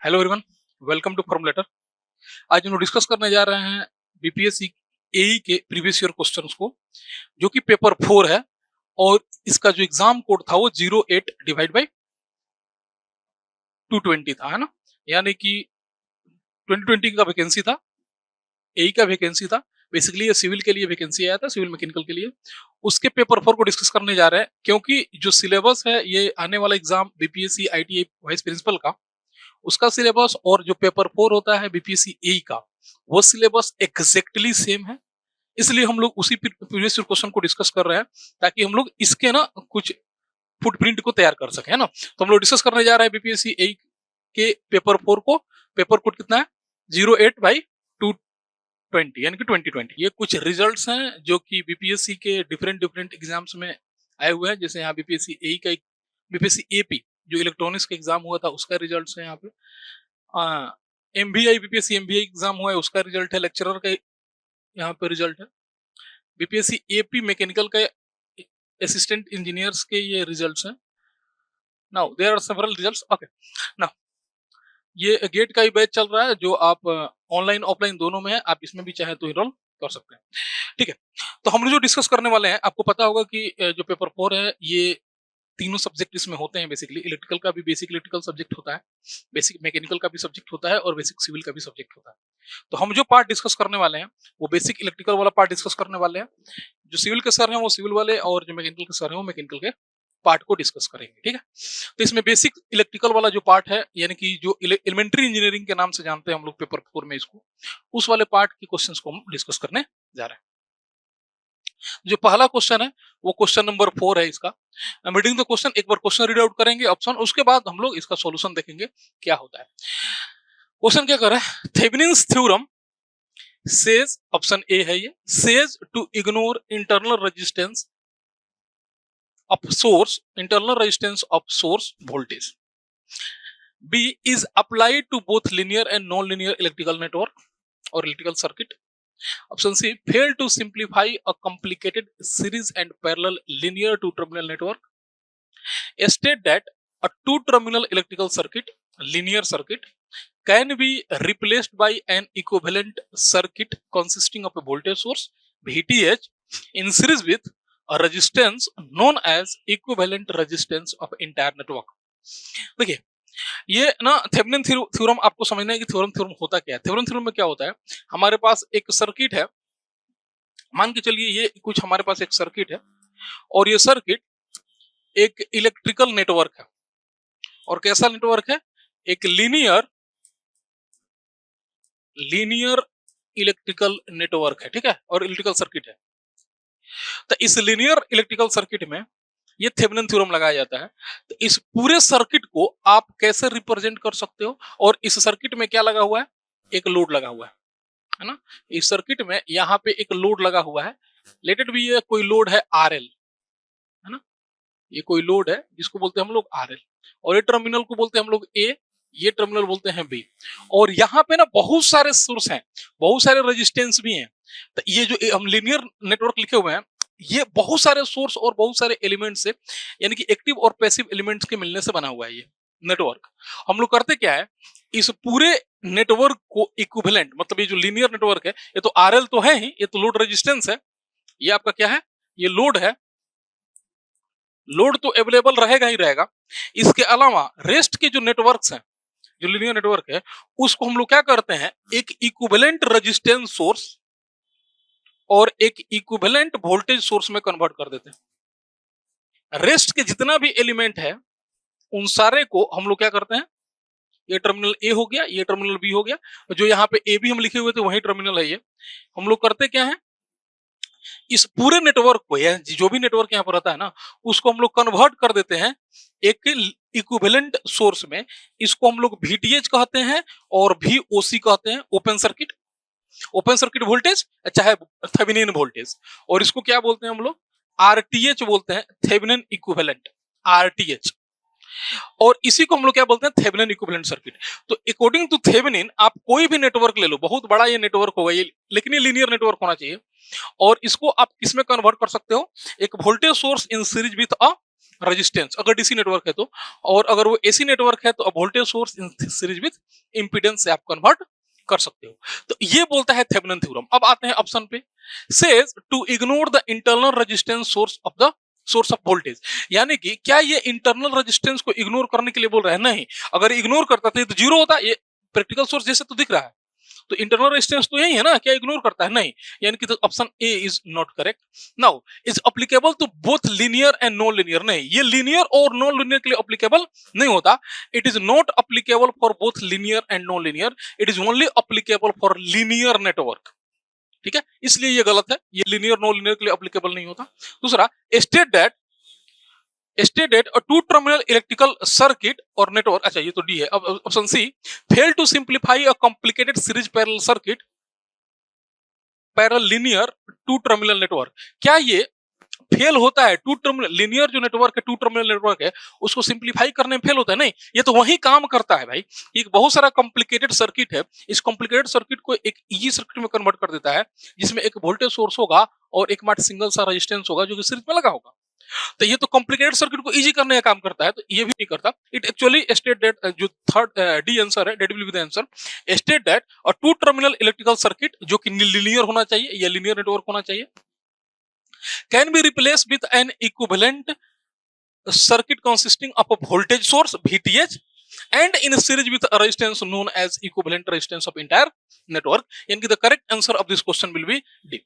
Hello everyone, welcome to Formulator. आज हम discuss करने जा रहे हैं बीपीएससी एई के प्रीवियस ईयर क्वेश्चंस को, जो कि पेपर 4 है और इसका जो एग्जाम कोड था वो 08 डिवाइड बाई 220 था, है ना। यानी कि 2020 का वैकेंसी था, एई का वैकेंसी था। बेसिकली ये सिविल के लिए वैकेंसी आया था, सिविल मैकेनिकल के लिए। उसके पेपर 4 को डिस्कस करने जा रहे हैं, क्योंकि जो सिलेबस है ये आने वाला exam BPSC ITI vice principal का, उसका सिलेबस और जो पेपर 4 होता है बीपीएससी एई का, वो सिलेबस एग्जैक्टली सेम है। इसलिए हम लोग उसी प्रीवियस क्वेश्चन को डिस्कस कर रहे हैं, ताकि हम लोग इसके ना कुछ फुटप्रिंट को तैयार कर सके, है ना। तो हम लोग डिस्कस करने जा रहे हैं बीपीएससी एई के पेपर 4 को। पेपर कोड कितना है? 08 बाई 220 यानी कि 2020। ये कुछ रिजल्ट्स हैं जो कि बीपीएससी के डिफरेंट डिफरेंट एग्जाम्स में आए हुए हैं। जैसे यहाँ बीपीएससी एई का, बीपीएससी एपी जो इलेक्ट्रॉनिक्स का एग्जाम हुआ था उसका रिजल्ट है यहाँ पे। एमबीआई बीपीएससी एमबीआई एग्जाम हुआ है उसका रिजल्ट है, लेक्चरर का यहाँ पे रिजल्ट है। बीपीएससी एपी मैकेनिकल का असिस्टेंट इंजीनियर्स के ये रिजल्ट्स हैं। Now there are several results. Okay, now ये गेट का ही बैच चल रहा है जो आप ऑनलाइन ऑफलाइन दोनों में है, आप इसमें भी चाहे तो इनरोल कर सकते हैं। ठीक है, तो हम लोग जो डिस्कस करने वाले हैं, आपको पता होगा कि जो पेपर 4 है ये तीनों सब्जेक्ट इसमें होते हैं। बेसिकली इलेक्ट्रिकल का भी बेसिक इलेक्ट्रिकल सब्जेक्ट होता है, बेसिक मैकेनिकल का भी सब्जेक्ट होता है और बेसिक सिविल का भी सब्जेक्ट होता है। तो हम जो पार्ट डिस्कस करने वाले हैं वो बेसिक इलेक्ट्रिकल वाला पार्ट डिस्कस करने वाले हैं। जो सिविल के सर हैं वो सिविल वाले, और जो मैकेनिकल के सर हैं वो मैकेनिकल के पार्ट को डिस्कस करेंगे। ठीक है, तो इसमें बेसिक इलेक्ट्रिकल वाला जो पार्ट है, यानी कि जो एलिमेंट्री इंजीनियरिंग के नाम से जानते हैं हम लोग पेपर 4 में इसको, उस वाले पार्ट के क्वेश्चंस को हम डिस्कस करने जा रहे हैं। जो पहला क्वेश्चन है वो क्वेश्चन नंबर 4 है इसका। रीडिंग द क्वेश्चन, एक बार क्वेश्चन रीड आउट करेंगे ऑप्शन, उसके बाद हम लोग इसका सॉल्यूशन देखेंगे क्या होता है। क्वेश्चन क्या कर रहा है? Thevenin's theorem says, option A है ये, says to ignore internal resistance of source, internal resistance of source voltage. B is applied to both linear and non linear electrical network और electrical circuit. Option C, fail to simplify a complicated series and parallel linear two-terminal network. State that a two-terminal electrical circuit, linear circuit, can be replaced by an equivalent circuit consisting of a voltage source, VTH, in series with a resistance known as equivalent resistance of entire network. देखिए, ये ना Thevenin theorem आपको समझना है कि theorem होता क्या है। थेवेनिन थ्योरम में क्या होता है? हमारे पास एक सर्किट है, मान के चलिए ये कुछ हमारे पास एक सर्किट है, और ये सर्किट एक इलेक्ट्रिकल नेटवर्क है। और कैसा नेटवर्क है? एक लीनियर इलेक्ट्रिकल नेटवर्क है। ठीक है, और इलेक्ट्रिकल सर्किट है। तो इस लीनियर इलेक्ट्रिकल सर्किट में ये थेवेनिन थ्योरम लगाया जाता है। तो इस पूरे सर्किट को आप कैसे रिप्रेजेंट कर सकते हो? और इस सर्किट में क्या लगा हुआ है? एक लोड लगा हुआ है ना। इस सर्किट में यहाँ पे एक लोड लगा हुआ है, लेट इट बी, ये कोई लोड है आरएल, है ना। ये कोई लोड है जिसको बोलते हैं हम लोग आरएल, और ये टर्मिनल को बोलते हैं हम लोग ए, ये टर्मिनल बोलते हैं बी। और यहाँ पे ना बहुत सारे सोर्स हैं, बहुत सारे रेजिस्टेंस भी हैं। तो ये जो हम लीनियर नेटवर्क लिखे हुए हैं, ये बहुत सारे सोर्स और बहुत सारे एलिमेंट्स से, यानी कि एक्टिव और पैसिव एलिमेंट्स के मिलने से बना हुआ है ये नेटवर्क। हम लोग करते क्या है, इस पूरे नेटवर्क को इक्विवेलेंट, मतलब ये जो लीनियर नेटवर्क है, ये तो आरएल तो है ही, ये तो लोड रेजिस्टेंस है, ये आपका क्या है? ये लोड है। लोड तो अवेलेबल रहेगा ही रहेगा। इसके अलावा रेस्ट के जो नेटवर्क्स हैं, जो लीनियर नेटवर्क है, उसको हम लोग क्या करते हैं? एक इक्विवेलेंट रेजिस्टेंस सोर्स और एक इक्विवेलेंट वोल्टेज सोर्स में कन्वर्ट कर देते हैं। रेस्ट के जितना भी एलिमेंट है उन सारे को हम लोग क्या करते हैं? ये टर्मिनल ए हो गया, ये टर्मिनल बी हो गया, जो यहाँ पे ए भी हम लिखे हुए थे वही टर्मिनल है ये। हम लोग करते क्या है, इस पूरे नेटवर्क को, या जो भी नेटवर्क यहाँ पर रहता है ना, उसको हम लोग कन्वर्ट कर देते हैं एक इक्विवेलेंट सोर्स में। इसको हम लोग VTH कहते हैं और VOC कहते हैं, ओपन सर्किट वोल्टेज, चाहे थेवेनिन वोल्टेज। और इसको क्या बोलते हैं हम लोग? RTH बोलते हैं, थेवेनिन इक्विवेलेंट, RTH। और इसी को हम लोग क्या बोलते हैं? Thevenin equivalent circuit. तो अकॉर्डिंग टू थेवेनिन आप कोई भी नेटवर्क ले लो, बहुत बड़ा ये नेटवर्क होगा ये, लेकिन ये लीनियर नेटवर्क होना चाहिए। और इसको आप किसमें कन्वर्ट कर सकते हो? एक voltage source in series with a resistance, अगर डीसी नेटवर्क है तो, और अगर वो एसी नेटवर्क है तो अब voltage source in series with impedance से आप कन्वर्ट कर सकते हो। तो ये बोलता है थेवेनिन थ्योरम। अब आते हैं ऑप्शन पे, says to ignore the internal resistance source of the source of voltage, यानी कि क्या ये इंटरनल रेजिस्टेंस को इग्नोर करने के लिए बोल रहा है? नहीं, अगर इग्नोर करता तो ये तो जीरो होता, ये प्रैक्टिकल सोर्स जैसे तो दिख रहा है, तो इंटरनल रेजिस्टेंस तो यही है ना, क्या इग्नोर करता है? नहीं, यानी कि option A is not correct. Now is applicable to both linear and non linear, नहीं, ये लीनियर और नॉन लीनियर के लिए अप्लीकेबल नहीं होता। It is not applicable for both linear and non linear, it is only applicable for linear network. ठीक है, इसलिए ये गलत है, ये लीनियर नॉन लीनियर के लिए अप्लीकेबल नहीं होता। दूसरा, state that a two terminal electrical circuit और नेटवर्क, अच्छा ये तो डी है। अब option C, fail to simplify a complicated series parallel circuit parallel linear two terminal network, क्या ये फेल होता है? टू टर्मिनल लीनियर जो नेटवर्क है, टू टर्मिनल नेटवर्क है, उसको सिंप्लीफाई करने में फेल होता है? नहीं, ये तो वही काम करता है भाई। एक बहुत सारा कॉम्प्लिकेटेड सर्किट है, इस कॉम्प्लिकेटेड सर्किट को एक इजी सर्किट में कन्वर्ट कर देता है, जिसमें एक वोल्टेज सोर्स होगा और एक मात्र सिंगल सा रेजिस्टेंस होगा जो कि सीरीज में लगा होगा। तो ये तो कॉम्प्लिकेटेड सर्किट को इजी करने का काम करता है, तो ये भी नहीं करता। इट एक्चुअली स्टेट दैट, जो थर्ड डी आंसर है, that will be the answer, state that a two terminal electrical circuit जो कि लीनियर होना चाहिए या लीनियर नेटवर्क होना चाहिए, can be replace with N equivalent circuit consisting of a voltage source VTH and in series with a resistance known as equivalent resistance of entire network, यानी कि the correct answer of this question will be D,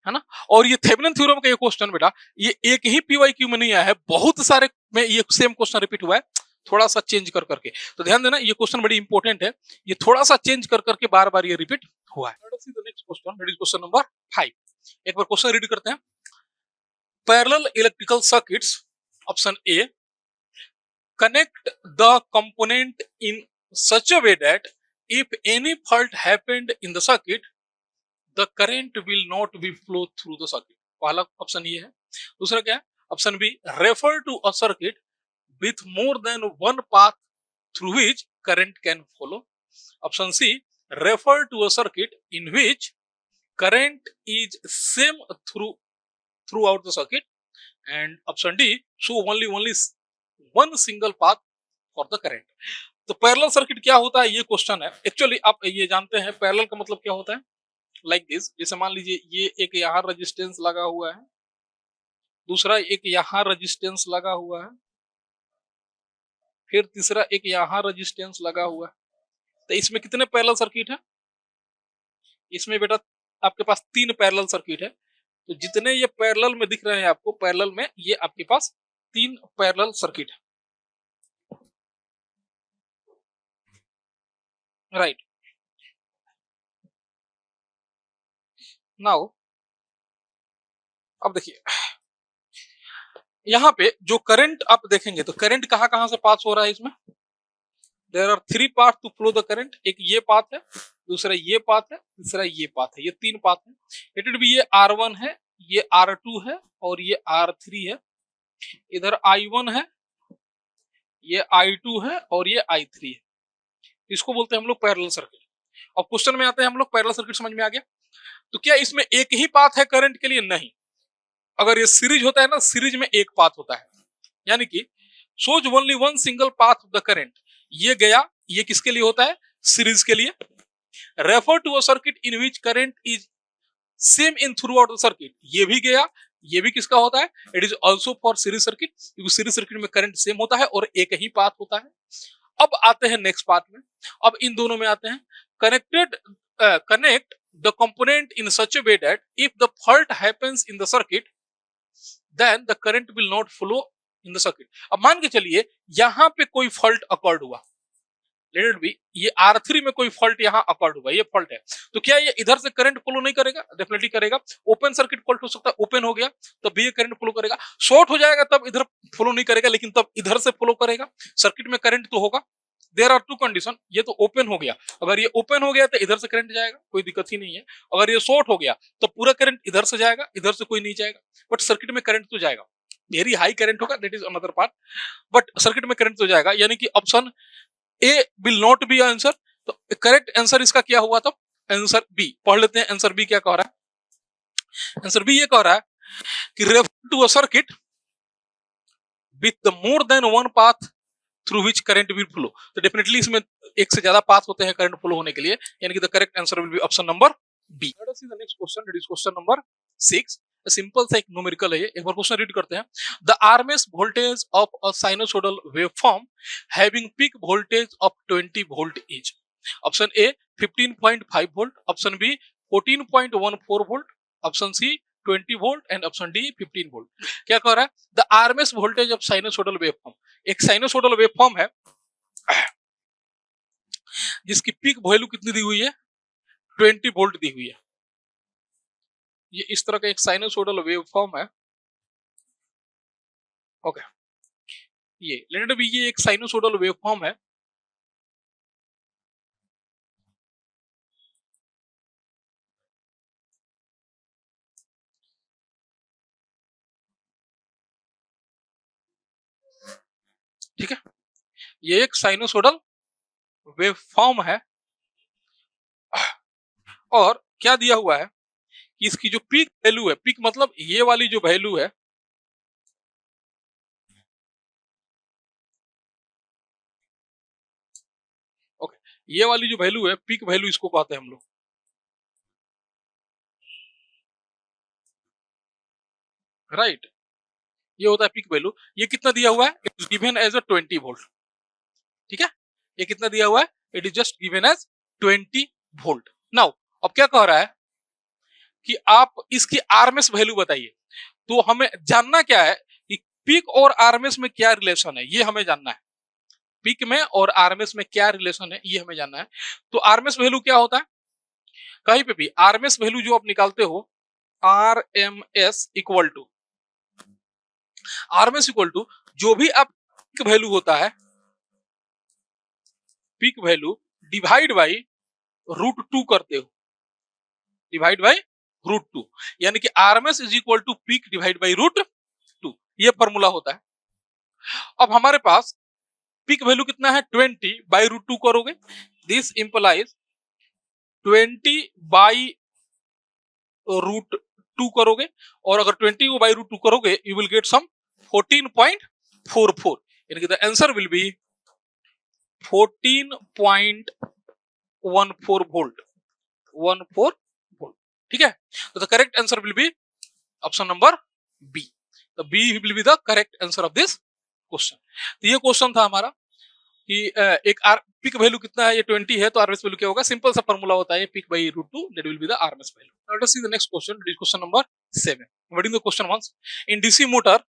है ना। और ये Thevenin theorem का ये question बेटा, ये एक ही पीवाईक्यू में नहीं आया है, बहुत सारे में ये सेम क्वेश्चन रिपीट हुआ है, थोड़ा सा चेंज कर करके। तो ध्यान देना, ये क्वेश्चन बड़ी इंपॉर्टेंट है, ये थोड़ा सा चेंज कर करके बार बार ये रिपीट हुआ है। Next question, that is question number 5। एक बार क्वेश्चन रीड करते हैं। Parallel electrical circuits, option A, connect the component in such a way that if any fault happened in the circuit, the current will not be flow through the circuit। पहला option ये है। दूसरा क्या है? Option B, refer to a circuit with more than one path through which current can follow। Option C, refer to a circuit in which current is same throughout the circuit। and option D, show only one single path for the current। तो parallel circuit क्या होता है, ये question है। Actually आप ये जानते हैं पैरेलल का मतलब क्या होता है, लाइक दिस, जैसे मान लीजिए ये एक यहाँ रेजिस्टेंस लगा हुआ है, दूसरा एक यहाँ रेजिस्टेंस लगा हुआ है, फिर तीसरा एक यहाँ रेजिस्टेंस लगा हुआ है। तो इसमें कितने पैरेलल सर्किट है? इसमें बेटा आपके पास 3 पैरेलल सर्किट है। तो जितने ये पैरेलल में दिख रहे हैं आपको, पैरेलल में ये आपके पास 3 पैरेलल सर्किट है, राइट। नाउ अब देखिए, यहाँ पे जो करंट आप देखेंगे, तो करंट कहां कहां से पास हो रहा है इसमें? There are 3 path to flow the current. एक ये पाथ है, दूसरा ये पाथ है, तीसरा ये पाथ है, ये 3 पाथ है। इट विल बी, ये R1 है, ये R2 है और ये R3 है। इधर I1 है, ये I2 है और ये I3 है। इसको बोलते हैं हम लोग पैरेलल सर्किट। अब क्वेश्चन में आते हैं हम लोग, पैरेलल सर्किट समझ में आ गया। तो क्या इसमें एक ही पाथ है करंट के लिए? नहीं, अगर ये सीरीज होता है ना, सीरीज में एक पाथ होता है, यानी कि shows only one single path of the current. ये गया, ये किसके लिए होता है? सीरीज के लिए। Refer to a circuit in which current is same in throughout the circuit, ये भी गया, ये भी किसका होता है? It is also for series circuit, क्योंकि सीरीज सर्किट में करंट सेम होता है और एक ही पाथ होता है। अब आते हैं नेक्स्ट पार्ट में, अब इन दोनों में आते हैं। Connect the component in such A way that if the fault happens in the circuit then the current will not flow in the circuit। अब मान के चलिए यहां पे कोई फॉल्ट अकॉर्ड हुआ, लेट इट बी, ये R3 में कोई फॉल्ट यहां अकॉर्ड हुआ, ये फॉल्ट है, तो क्या ये इधर से करंट फ्लो नहीं करेगा? डेफिनेटली करेगा। ओपन सर्किट फॉल्ट हो सकता है, ओपन हो गया तब भी ये करंट फ्लो करेगा। शॉर्ट हो जाएगा तब इधर फ्लो नहीं करेगा, लेकिन तब इधर से फ्लो करेगा। सर्किट में करंट तो होगा। देयर आर 2 कंडीशन, ये तो ओपन हो गया, अगर ये ओपन हो गया तो इधर से करंट जाएगा, कोई दिक्कत ही नहीं है। अगर ये शॉर्ट हो गया तो पूरा करंट इधर से जाएगा, इधर से कोई नहीं जाएगा, बट सर्किट में करंट तो जाएगा। वेरी हाई करंट होगा, that is another part, but circuit में करंट तो जाएगा। यानी कि option A will not be answer. तो करेक्ट आंसर इसका क्या हुआ? तो आंसर बी पढ़ लेते हैं। आंसर बी क्या कह रहा है? आंसर बी ये कह रहा है कि refer to a circuit with the more than one path through which current will flow. तो डेफिनेटली इसमें एक से ज्यादा पाथ होते हैं करंट फ्लो होने के लिए, यानी कि the correct answer will be option number B. Let us see the next question, that is question number 6। Simple सा एक न्यूमेरिकल है ये, एक बार क्वेश्चन रीड करते हैं। The RMS voltage of a sinusoidal waveform having peak voltage of 20 volt is. Option A 15.5 volt, option B 14.14 volt, option C 20 volt and option D 15 volt. क्या कह रहा है? The RMS voltage of sinusoidal waveform, एक sinusoidal waveform है जिसकी peak value कितनी दी हुई है? 20 वोल्ट दी हुई है। ये इस तरह का एक साइनसोइडल वेवफॉर्म है। ओके, ये लेट बी, ये एक साइनसोइडल वेवफॉर्म है। ठीक है, ये एक साइनसोइडल वेवफॉर्म है और क्या दिया हुआ है कि इसकी जो पीक वैल्यू है, पीक मतलब ये वाली जो वैल्यू है, ओके, ये वाली जो वैल्यू है, पीक वैल्यू इसको कहते हैं हम लोग, राइट। ये होता है पीक वैल्यू। ये कितना दिया हुआ है? It is given as a 20 volt. ठीक है, ये कितना दिया हुआ है? It is just given as 20 volt. Now अब क्या कह रहा है कि आप इसकी आरएमएस वैल्यू बताइए। तो हमें जानना क्या है कि पीक और आरएमएस में क्या रिलेशन है, ये हमें जानना है। पीक में और आरएमएस में क्या रिलेशन है, ये हमें जानना है। तो आरएमएस वैल्यू क्या होता है? कहीं पे भी आरएमएस वैल्यू जो आप निकालते हो, RMS equal to, RMS equal to जो भी आप पीक वैल्यू होता है, पीक वैल्यू डिवाइड बाई √2 करते हो, डिवाइड बाई √2, यानी कि RMS is equal to peak divide by √2, ये फॉर्मूला होता है। अब हमारे पास पीक वैल्यू कितना है? 20 बाई √2 करोगे, दिस इंप्लाइज 20 बाई √2 करोगे, और अगर 20 को बाई √2 करोगे यू विल गेट सम 14.44, यानी कि the answer will be 14.14 volt, 14 volt. ठीक है, तो the correct answer will be option number B. The B will be the correct answer of this question. तो ये क्वेश्चन था हमारा कि एक आर पिक वैल्यू कितना है, ये 20 है, तो आरएमएस वैल्यू क्या होगा? सिंपल सा फॉर्मूला होता है peak by √2, that will be the RMS value. Let us see the next question, question number 7। Reading the question once. In DC motor,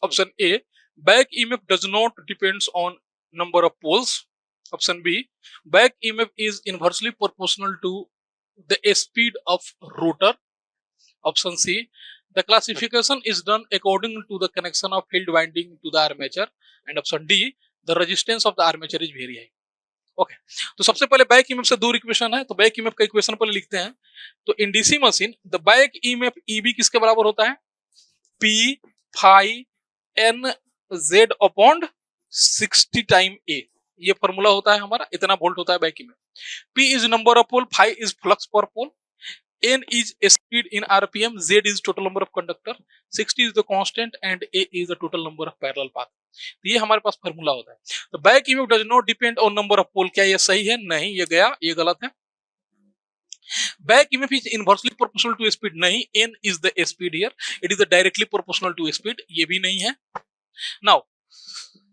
option A, back EMF does not depends on number of poles, option B, back EMF is inversely proportional to the speed of rotor, option C, the classification is done according to the connection of field winding to the armature, and option D, the resistance of the armature is very high। Okay, तो सबसे पहले back EMF से दूर equation है, तो back EMF का equation पहले लिखते हैं। तो in DC machine the back EMF Eb किसके बराबर होता है? P phi N Z upon 60 time A, ये फॉर्मूला होता है हमारा, इतना वोल्ट होता है back EMF. P is number of pole, phi is flux per pole, N is speed in RPM, Z is total number of conductor, 60 is the constant and A is the total number of parallel path। तो ये हमारे पास formula होता है। तो back EMF does not depend on number of pole, क्या ये सही है? नहीं, ये गया, ये गलत है। Back EMF is inversely proportional to speed, नहीं, N is the speed here, it is the directly proportional to speed, ये भी नहीं है। नाउ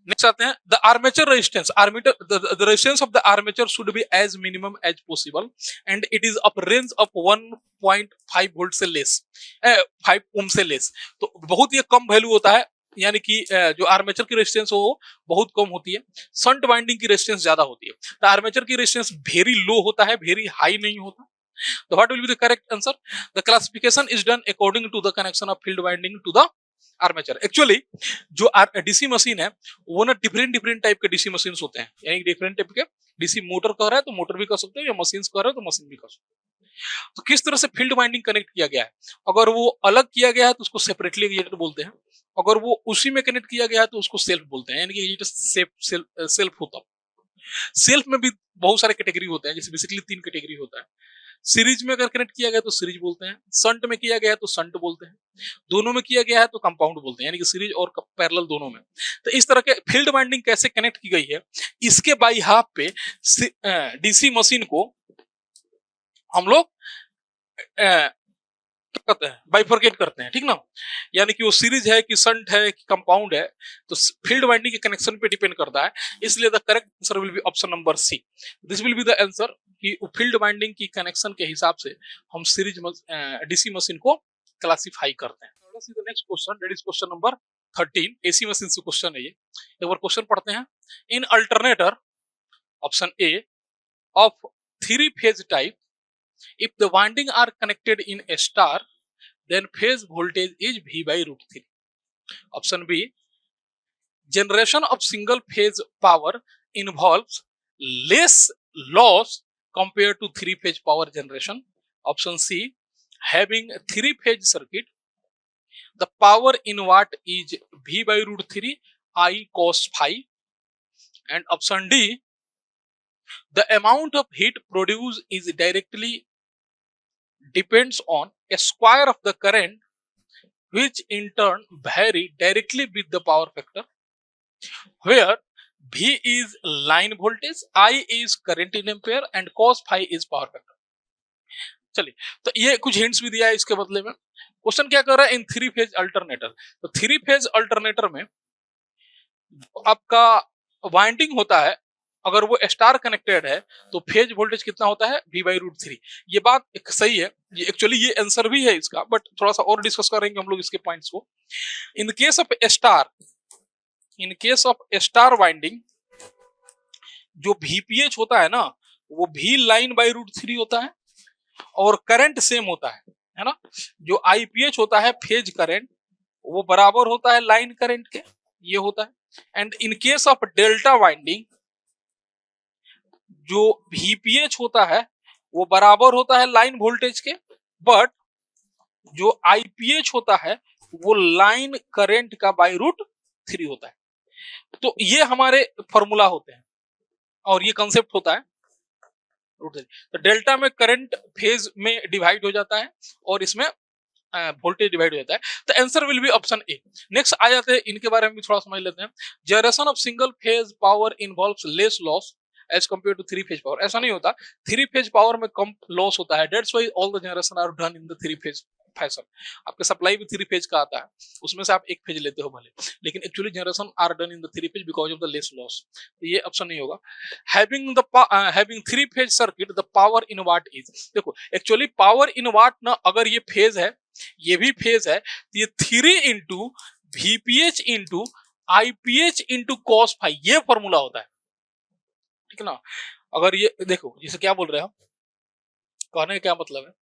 नेक्स्ट आते हैं, the armature resistance, the resistance of the armature should be as minimum as possible and it is of range of 1.5 volt से less, 5 ohm से less. तो बहुत ही कम वैल्यू होता है, यानी कि जो आर्मेचर की रेजिस्टेंस हो बहुत कम होती है, शंट वाइंडिंग की रेजिस्टेंस ज्यादा होती है। तो आर्मेचर की रेजिस्टेंस वेरी लो होता है, वेरी हाई नहीं होता। तो what will be the correct answer? The classification is done according to the connection of field winding to the armature. Actually जो डीसी मशीन है वो ना डिफरेंट डिफरेंट टाइप के डीसी मशीन होते हैं, यानी डिफरेंट टाइप के डीसी मोटर कह रहा है तो मोटर भी कर सकते हो, या मशीन कह रहा है तो मशीन भी कर सकते हो। तो किस तरह से फील्ड वाइंडिंग कनेक्ट किया गया है, अगर वो अलग किया गया है तो उसको सेपरेटली एक्चुएटर बोलते हैं, अगर वो उसी में कनेक्ट किया गया है तो उसको सेल्फ बोलते हैं, यानी कि सेल्फ होता है। सेल्फ में भी बहुत सारे कैटेगरी होते हैं, जैसे बेसिकली 3 कैटेगरी होता है। सीरीज में अगर कनेक्ट किया गया तो सीरीज बोलते हैं, शंट में किया गया है तो शंट बोलते हैं, दोनों में किया गया है तो कंपाउंड बोलते हैं, यानी कि सीरीज और पैरेलल दोनों में। तो इस तरह के फील्ड वाइंडिंग कैसे कनेक्ट की गई है, इसके बाई हाफ पे डीसी मशीन को हम लोग क्या कहते हैं, बाइफरकेट करते हैं, ठीक ना। यानी कि वो सीरीज है कि शंट है कि कंपाउंड है, तो फील्ड वाइंडिंग के कनेक्शन पे डिपेंड करता है। इसलिए the correct answer will be option number C, this will be the answer कि फील्ड वाइंडिंग की कनेक्शन के हिसाब से हम सीरीज डीसी मशीन को क्लासिफाई करते हैं। Next question, that is question number 13, AC machine से क्वेश्चन है ये। एक बार क्वेश्चन पढ़ते हैं। In alternator option A of 3 phase type, if the winding are connected in a star, then phase voltage is V by root 3. Option B, generation of single phase power involves less loss compared to 3 phase power generation. Option C, having a 3 phase circuit, the power in watt is V by root 3 I cos phi. And option D, the amount of heat produced is directly depends on a square of the current, which in turn vary directly with the power factor, where V is line voltage, I is current in ampere and cos phi is power factor. चलिए, तो ये कुछ hints भी दिया है इसके बदले में। क्वेश्चन क्या कर रहा है, इन 3 फेज अल्टरनेटर, तो 3 फेज अल्टरनेटर में आपका वाइंडिंग होता है, अगर वो स्टार कनेक्टेड है तो फेज वोल्टेज कितना होता है, V by रूट 3। ये बात सही है, ये एक्चुअली ये आंसर भी है इसका, बट थोड़ा सा और डिस्कस करेंगे हम लोग इसके पॉइंट्स को। In case of star winding, जो VPH होता है ना, वो V लाइन बाई रूट 3 होता है और करंट सेम होता है ना। जो IPH होता है फेज करंट, वो बराबर होता है लाइन करंट के, ये होता है। And in case of delta winding, जो VPH होता है वो बराबर होता है लाइन वोल्टेज के, बट जो IPH होता है वो लाइन करंट का बाई रूट 3 होता है। तो ये हमारे फॉर्मूला होते हैं और ये कंसेप्ट होता है रूट 3। तो डेल्टा में करंट फेज में डिवाइड हो जाता है और इसमें वोल्टेज डिवाइड हो जाता है। तो answer will be option A. Next आ जाते हैं, इनके बारे में भी थोड़ा समझ लेते हैं। Generation of single phase power involves less loss as compare to 3 phase power. ऐसा नहीं होता, 3 फेज पावर में कम लॉस होता है, that's why all the generation are done in the 3 phase fashion. आपके सप्लाई भी 3 फेज का आता है, उसमें से आप एक फेज लेते हो भले, लेकिन actually generation are done in the 3 phase because of the less loss. तो ये ऑप्शन नहीं होगा। Having 3 phase circuit, the power in watt is, देखो एक्चुअली पावर इन वाट ना, अगर ये फेज है ये भी फेज है, तो ये 3 into VPH into IPH into cos phi, ये फॉर्मूला होता है, ठीक है ना। अगर ये देखो, जिसे क्या बोल रहे हैं हम, कहने का क्या मतलब है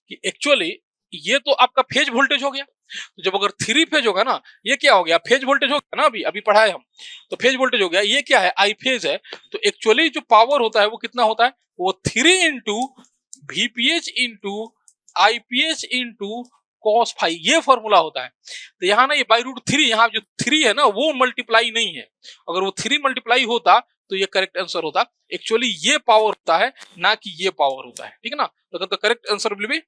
कि एक्चुअली ये तो आपका फेज वोल्टेज हो गया। तो जब अगर 3 फेज होगा ना, ये क्या हो गया, फेज वोल्टेज हो गया ना, अभी पढ़ाए हम, तो फेज वोल्टेज हो गया। ये क्या है, आई फेज है। तो एक्चुअली जो पावर होता है वो कितना होता है, वो 3 into VPH into IPH into cos phi, ये फॉर्मूला होता है। तो यहाँ ना ये बाई रूट 3, यहाँ जो 3 है ना वो मल्टीप्लाई नहीं है। अगर वो 3 मल्टीप्लाई होता तो ये करेक्ट आंसर होता। एक्चुअली ये पावर होता है, ना कि ये पावर होता है, ठीक है ना। तो correct answer will be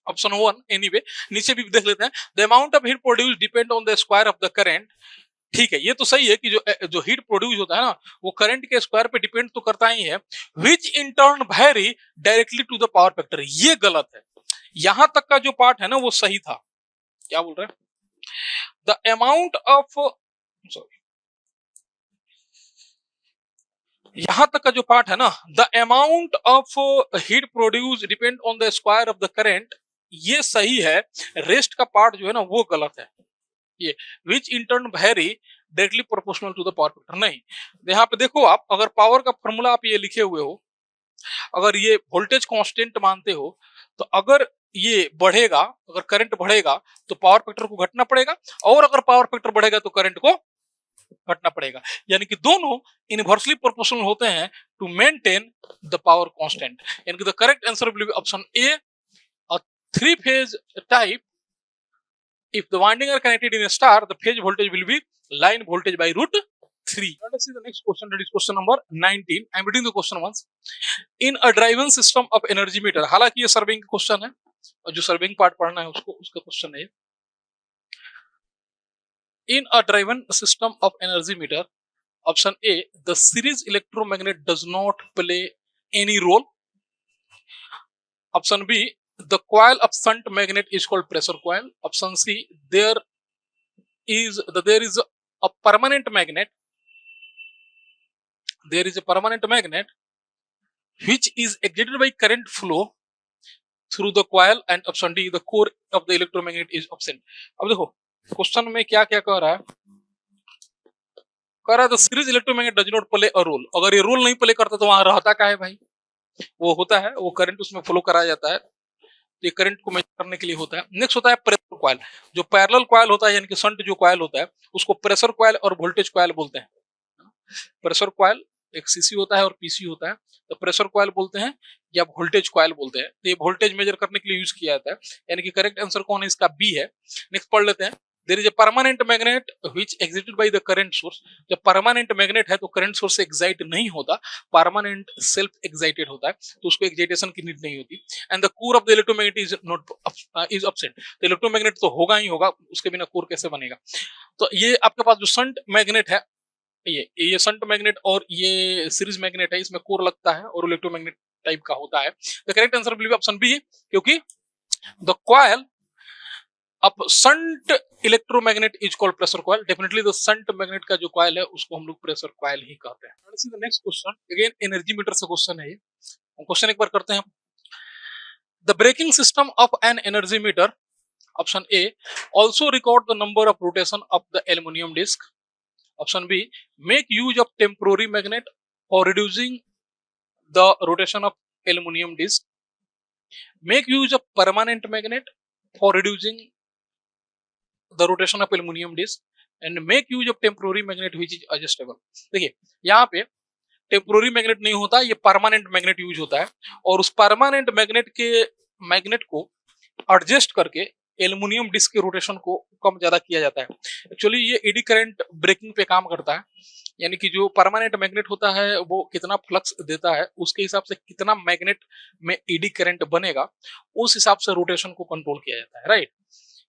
option 1। Anyway नीचे भी देख लेते हैं। The amount of heat produce depend on the square of the current. ठीक है, ये तो सही है कि जो हीट प्रोड्यूस होता है ना, वो करंट के स्क्वायर पे डिपेंड तो करता ही है, which in turn very directly to the power factor. ये गलत है, यहां तक का जो पार्ट है ना वो सही था। क्या बोल रहे हैं, द अमाउंट ऑफ, सॉरी, यहां तक का जो पार्ट है ना, the amount of heat produce depend on the square of the current, ये सही है। रेस्ट का पार्ट जो है ना वो गलत है। ये which in turn very directly proportional to the power factor, नहीं। यहाँ पे देखो आप, अगर पावर का फॉर्मूला आप ये लिखे हुए हो, अगर ये वोल्टेज कांस्टेंट मानते हो, तो अगर ये बढ़ेगा, अगर करंट बढ़ेगा तो पावर फैक्टर को घटना पड़ेगा, और अगर पावर फैक्टर बढ़ेगा तो करंट को घटना पड़ेगा। यानी कि दोनों इनवर्सली प्रोपोर्शनल होते हैं to maintain the power constant. यानी कि the correct answer will be option A, a 3 phase type, if the winding are connected in a star, the phase voltage will be line voltage by root 3. Let us see the next question. That is question number 19. I am reading the question once. In a driven system of energy meter, हालांकि ये serving का question है और जो serving part पढ़ना है उसको उसका क्वेश्चन है. In a driven system of energy meter, option A, the series electromagnet does not play any role. Option B, the coil of shunt magnet is called pressure coil. Option C, there is a permanent magnet. There is a permanent magnet which is excited by current flow through the coil. And option D, the core of the electromagnet is absent. अब देखो question में क्या क्या कह रहा है. कह रहा है the series electromagnet does not play a role. अगर ये रोल नहीं प्ले करता तो वहां रहता क्या है भाई. वो होता है, वो करंट उसमें फ्लो कराया जाता है. ये करंट को मेजर करने के लिए होता है. नेक्स्ट होता है प्रेशर कॉइल. जो पैरेलल कॉइल होता है यानी कि शंट जो कॉइल होता है उसको प्रेशर कॉइल और वोल्टेज कॉइल बोलते हैं. प्रेशर कॉइल एक सीसी होता है और पीसी होता है. तो प्रेशर कॉइल बोलते हैं या वोल्टेज कॉइल बोलते हैं. तो ये वोल्टेज मेजर करने के लिए यूज किया जाता है. यानी कि करेक्ट आंसर कौन है इसका? बी है. नेक्स्ट पढ़ लेते हैं. There is a permanent magnet which excited by the current source. जब परमानेंट मैग्नेट है तो करंट सोर्स से एक्साइट नहीं होता, परमानेंट सेल्फ एक्साइटेड होता है, तो उसको एक्साइटेशन की नीड नहीं होती. And the core of the electromagnet is not is absent. तो इलेक्ट्रोमैग्नेट तो होगा ही होगा, उसके बिना कोर कैसे बनेगा. तो ये आपके पास जो शंट मैग्नेट है, ये शंट मैग्नेट और ये सीरीज मैग्नेट है, इसमें कोर लगता है और इलेक्ट्रोमैग्नेट टाइप का होता है. The correct answer will be option B, क्योंकि द कॉइल अब shunt electromagnet is called pressure coil. Definitely the shunt magnet का जो कॉइल है उसको हम लोग प्रेशर कॉइल ही कहते हैं. Let's see the next question. Again energy meter से क्वेश्चन है ये. क्वेश्चन एक बार करते हैं. The breaking system of an energy meter, option A, also record the number of rotation of the aluminium disc. Option B, make use of temporary magnet for reducing the rotation of aluminum disc. Make use of permanent magnet for reducing the rotation of aluminum disc. And make use of temporary magnet which is adjustable. देखिए यहाँ पे temporary magnet नहीं होता, ये permanent magnet use होता है. और उस परमानेंट मैग्नेट को एडजस्ट करके एल्युमिनियम डिस्क के रोटेशन को कम ज्यादा किया जाता है. एक्चुअली ये एडी करंट ब्रेकिंग पे काम करता है. यानी कि जो परमानेंट मैग्नेट होता है वो कितना फ्लक्स देता है उसके हिसाब से कितना मैग्नेट में एडी करंट बनेगा, उस हिसाब से रोटेशन को कंट्रोल किया जाता है. राइट.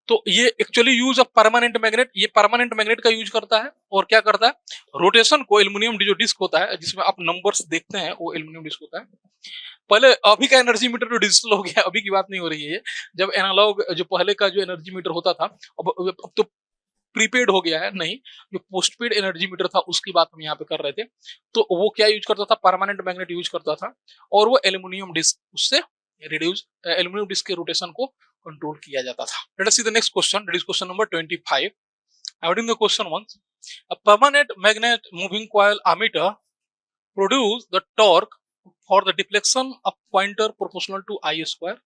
तो ये actually use of permanent magnet, ये परमानेंट मैग्नेट का यूज करता है और क्या करता है, रोटेशन को एल्युमिनियम जो डिस्क होता है जिसमें आप नंबर्स देखते हैं वो एल्युमिनियम डिस्क होता है. पहले अभी का एनर्जी मीटर जो डिजिटल हो गया, अभी की बात नहीं हो रही है. जब एनालॉग जो पहले का जो एनर्जी मीटर होता था, अब तो प्रीपेड हो गया है. नहीं, जो पोस्टपेड एनर्जी मीटर था उसकी बात हम यहाँ पे कर रहे थे. तो वो क्या यूज करता था, परमानेंट मैग्नेट यूज करता था और वो एल्युमिनियम डिस्क उससे रिड्यूस एल्युमिनियम डिस्क के रोटेशन को कंट्रोल किया जाता था. Late us see the next question. That is question number 25. I reading the question once. A permanent magnet moving coil ammeter produce the torque for the deflection of pointer proportional to I square,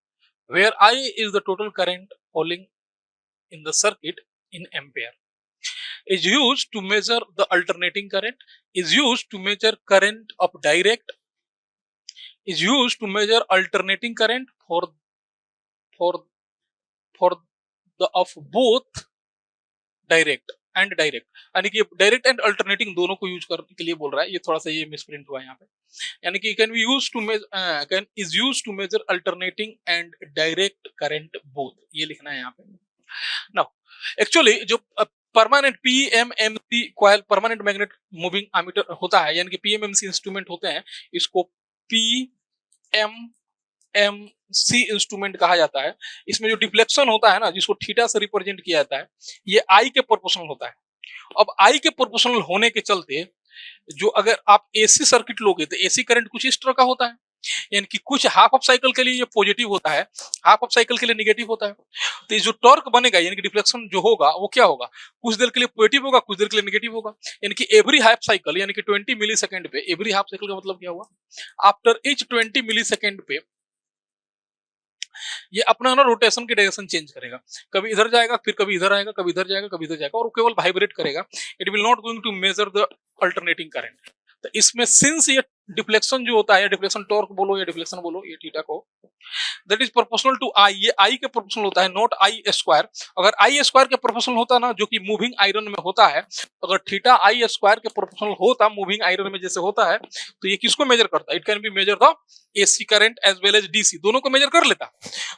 where I is the total current falling in the circuit in ampere. Is used to measure the alternating current. Is used to measure current of direct. Is used to measure alternating current for the of both direct and direct. यानी कि direct and alternating दोनों को use करने के लिए बोल रहा है. ये थोड़ा सा ये मिसप्रिंट हुआ है यहाँ पे. यानी कि can be use to can is use to measure alternating and direct current both, ये लिखना है यहाँ पे. नाउ एक्चुअली जो permanent PMMC coil permanent magnet moving ammeter होता है, यानी कि पीएमएमसी इंस्ट्रूमेंट होते हैं, इसको पीएमएमसी इंस्ट्रूमेंट कहा जाता है. इसमें जो डिफ्लेक्शन होता है ना, जिसको थीटा से रिप्रेजेंट किया जाता है, ये आई के प्रोपोर्शनल होता है. अब आई के प्रोपोर्शनल होने के चलते जो अगर आप एसी सर्किट लोगे तो एसी करंट कुछ इस तरह का होता है. यानी कि कुछ हाफ ऑफ साइकिल के लिए ये पॉजिटिव होता है, हाफ ऑफ साइकिल के लिए नेगेटिव होता है. तो ये जो टॉर्क बनेगा यानी कि डिफ्लेक्शन जो होगा वो क्या होगा, कुछ देर के लिए पॉजिटिव होगा, कुछ देर के लिए नेगेटिव होगा. यानी कि एवरी हाफ साइकिल यानी कि 20 मिली सेकेंड पे, एवरी हाफ साइकिल का मतलब क्या हुआ, आफ्टर ईच 20 मिली सेकेंड पे ये अपना ना रोटेशन की डायरेक्शन चेंज करेगा. कभी इधर जाएगा, फिर कभी इधर आएगा, कभी इधर जाएगा, कभी इधर जाएगा, और केवल वाइब्रेट करेगा. It will not going to measure the alternating current. तो इसमें सिंस ये डिफ्लेक्शन जो होता है, डिफ्लेक्शन टॉर्क बोलो या डिफ्लेक्शन बोलो, ये थीटा को, दैट इज प्रोपोर्शनल टू आई, ये आई के प्रोपोर्शनल होता है, नॉट आई स्क्वायर। अगर आई स्क्वायर के प्रोपोर्शनल होता ना, जो कि मूविंग आयरन में होता है, अगर थीटा आई स्क्वायर के प्रोपोर्शनल होता मूविंग आयरन में जैसे होता है, तो ये किसको मेजर करता है? It can be measure the AC current as well as DC, दोनों को मेजर कर लेता।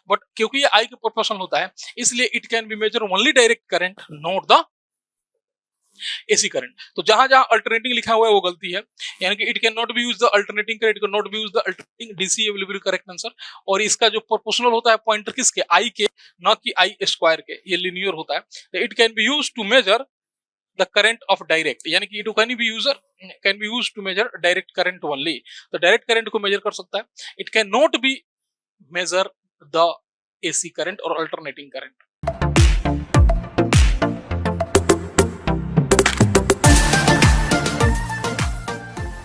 बट क्योंकि ये आई के प्रोपोर्शनल होता है, इसलिए it can be measure only direct current, not the AC current. तो जहां जहां अल्टरनेटिंग लिखा हुआ है वो गलती है, यानी कि it can not B use the alternating current, it can not B use the alternating DC, will be correct answer. और इसका जो प्रोपोर्शनल होता है पॉइंटर किसके? आई के, ना कि आई स्क्वायर के, ये लिनियर होता है। It can be use to measure the current of direct, यानी कि it can be use to measure direct current only, तो डायरेक्ट करंट को मेजर कर सकता है। It can not be measure the AC current और अल्टरनेटिंग करंट।